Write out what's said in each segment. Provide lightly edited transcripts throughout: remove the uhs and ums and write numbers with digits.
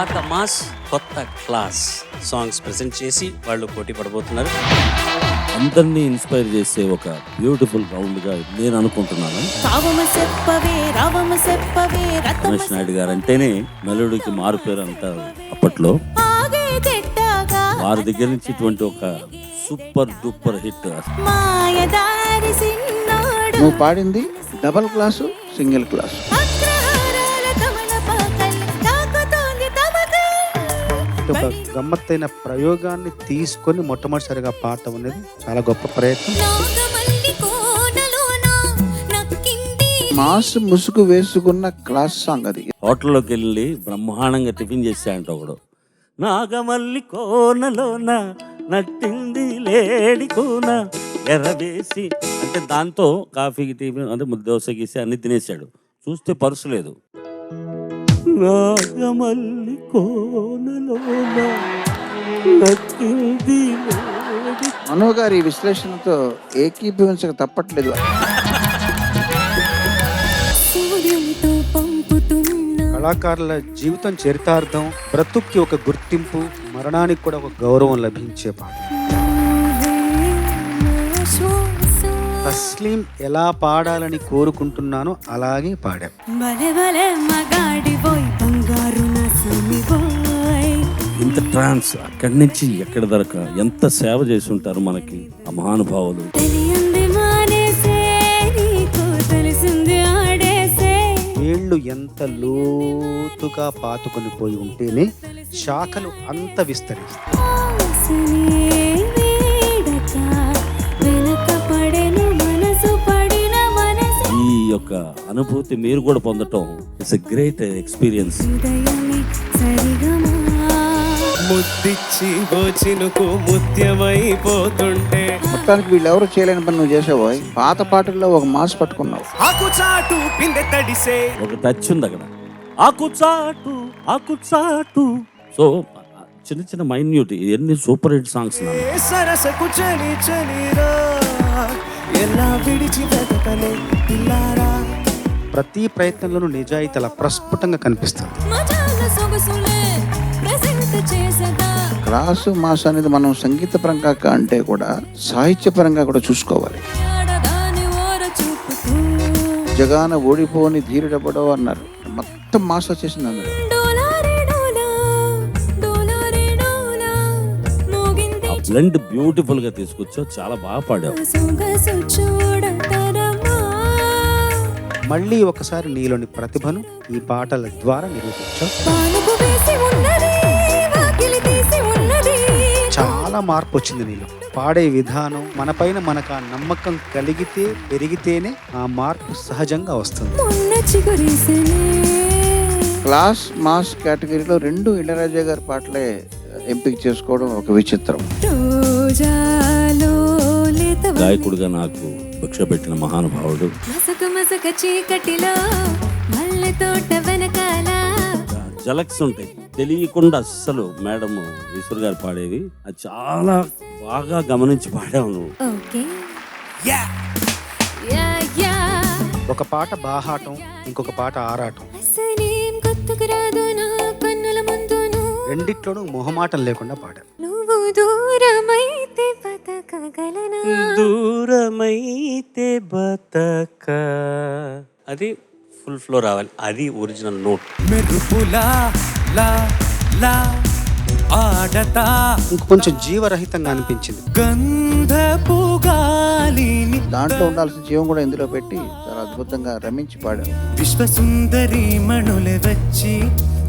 పాత మాస్ కొత్త class songs present చేసి వాళ్ళు పోటీ పడబోతున్నారు. అందరినీ ఇన్స్పైర్ చేసే ఒక బ్యూటిఫుల్ రౌండ్ గా నేను అనుకుంటున్నాను. రమేష్ నాయుడు గారు అంటేనే మెలోడీకి మారు పేరు అంటారు అప్పట్లో. వారి దగ్గర నుంచి ఇటువంటి ఒక సూపర్ డూపర్ హిట్. నువ్వు పాడింది డబల్ క్లాసు, సింగిల్ క్లాసు. ఒక గమ్మత్తైన ప్రయోగాన్ని తీసుకొని మొట్టమొదటిసారిగా పాడటం అనేది చాలా గొప్ప ప్రయత్నం. మాస్ ముసుగు వేసుకున్న క్లాస్ సాంగ్ అది. హోటల్లోకి వెళ్ళి బ్రహ్మాండంగా టిఫిన్ చేశాయంట ఒకడు. నాగమల్లి కోనలోన నట్టింది లేడి కోన ఎర్రవేసి అంటే దాంతో కాఫీకి టిఫిన్ అంటే దోశ గీసి అన్ని తినేసాడు. చూస్తే పర్సు లేదు. నాగమల్లి కోనలోన నట్టింది లేడి. మనో గారి విశ్లేషణతో ఏకీభవించక తప్పట్లేదు. కళాకారుల జీవితం చరితార్థం, బ్రతుక్కి ఒక గుర్తింపు, మరణానికి కూడా ఒక గౌరవం లభించే పాట. తస్లీం ఎలా పాడాలని కోరుకుంటున్నానో అలాగే పాడా. ఇంత ట్రాన్స్ అక్కడి నుంచి ఎక్కడ దొరక ఎంత సేవ చేసి ఉంటారు మనకి ఆ మహానుభావులు. వేళ్ళు ఎంత లోతుగా పాతుకొని పోయి ఉంటేనే శాఖలు అంత విస్తరిస్తాయి. ఈ యొక్క అనుభూతి మీరు కూడా పొందటం ఇట్స్ ఎ గ్రేట్ ఎక్స్పీరియన్స్. ముద్దిచ్చి చినుకు ముత్యమైపోతుంటే మొత్తానికి వీళ్ళెవరు చేయలేని పని నువ్వు చేసావు. పాత పాటల్లో ఒక మాస్ పట్టుకున్నావు. ఆకుచాటు పిందె తడిసే ఒక టచ్ ఉంది అక్కడ. ఆకుచాటు ఆకుచాటు. సో చిన్న చిన్న మైన్యూట్ ఎన్ని సూపర్ హిట్ సాంగ్స్. సరసకు చలి చలిరా ఎలా విడిచి బ్రతకలే పిల్లారా. ప్రతి ప్రయత్నంలోనూ నిజాయితీ అలా ప్రస్ఫుటంగా కనిపిస్తుంది. క్లాసు మాస్ అనేది మనం సంగీత పరంగా అంటే కూడా సాహిత్య పరంగా కూడా చూసుకోవాలి. జగాన ఓడిపోని ధీరుడెవడో అన్నారు. మొత్తం మాస్ వచ్చేసింది అందులో. బ్లెండ్ బ్యూటిఫుల్ గా తీసుకొచ్చావు. చాలా బాగా పాడావు. మళ్ళీ ఒకసారి నీలోని ప్రతిభను ఈ పాటల ద్వారా నిరూపించావు. చాలా మార్పు వచ్చింది నీలో. పాడే విధానం మనపైన మనకు ఆ నమ్మకం కలిగితే పెరిగితేనే ఆ మార్పు సహజంగా వస్తుంది. క్లాస్ మాస్ కేటగిరీలో 2 ఇళయరాజా గారి పాటలే ఎంపిక చేసుకోవడం ఒక విచిత్రం. గాయకుడిగా నాకు భిక్ష పెట్టిన మహానుభావుడు. జలక్స్ ఉంటాయి తెలియకుండా అస్సలు మేడం ఈశ్వర్ గారు పాడేవి అది చాలా బాగా గమనించి పాడావు నువ్వు. ఒక పాట బాహాటం, ఇంకొక పాట ఆరాటం. రెండిట్లోనూ మొహమాటం లేకుండా పాడారు. దూరమైతే బతక అది ఫుల్ ఫ్లో రావాలి. అది ఒరిజినల్ నోట్. మెరుపులా లా లా ఆడతా ఇంకొంచెం జీవరహితంగా అనిపించింది. గంధపు గాలిని దాంట్లో ఉండాల్సిన జీవం కూడా ఇందులో పెట్టి చాలా అద్భుతంగా రమించి పాడారు. విశ్వసుందరి మణులే వచ్చి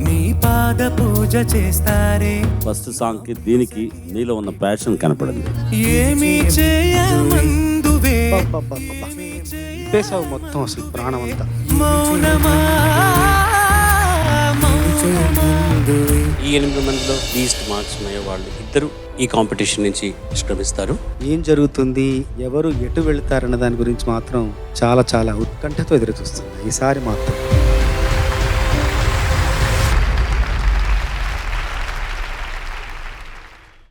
నీ పాద పూజ చేస్తారే. ఫస్ట్ సాంగ్ కి దీనికి నీలో ఉన్న ప్యాషన్ కనపడింది. ఏమి చేయమందువే పేసావు మొత్తం అసలు ప్రాణం అంతా. మౌనమా ఈ 8 మందిలో లీస్ట్ మార్క్స్ ఉన్నాయో వాళ్ళు ఇద్దరు ఈ కాంపిటీషన్ నుంచి నిష్క్రమిస్తారు. ఏం జరుగుతుంది, ఎవరు ఎటు వెళ్తారన్న దాని గురించి మాత్రం చాలా చాలా ఉత్కంఠతో ఎదురు చూస్తుంది ఈసారి మాత్రం.